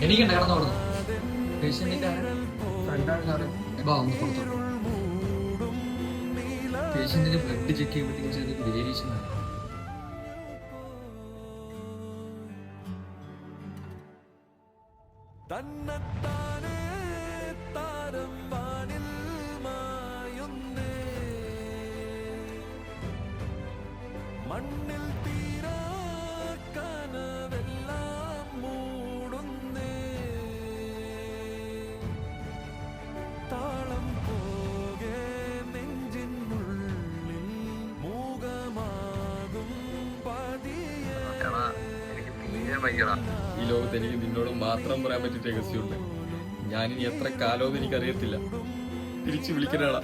എനിക്കുണ്ട് കിടന്നു കൊടുത്തു പേഷ്യന്റിന്റെ ഫ്രണ്ടാണ് സാറ് ഒന്ന് കൊടുത്തോളൂ. പേഷ്യന്റിന്റെ ബ്ലഡ് ചെക്ക് ചെയ്യുമ്പോഴത്തേക്കും ചെറിയ വേരിയേഷൻ ആണ്. മണ്ണിൽ തീരാ കനവെല്ലാം മൂടുന്നേ താളം പോകെ നെഞ്ചിനുള്ളിൽ മൂകമാകും പതിയെ. ഈ ലോകത്ത് എനിക്ക് നിന്നോട് മാത്രം പറയാൻ പറ്റിയ രഹസ്യമുണ്ട്. ഞാനിനി എത്ര കാലമെന്ന് എനിക്കറിയത്തില്ല. തിരിച്ചു വിളിക്കണേടാ.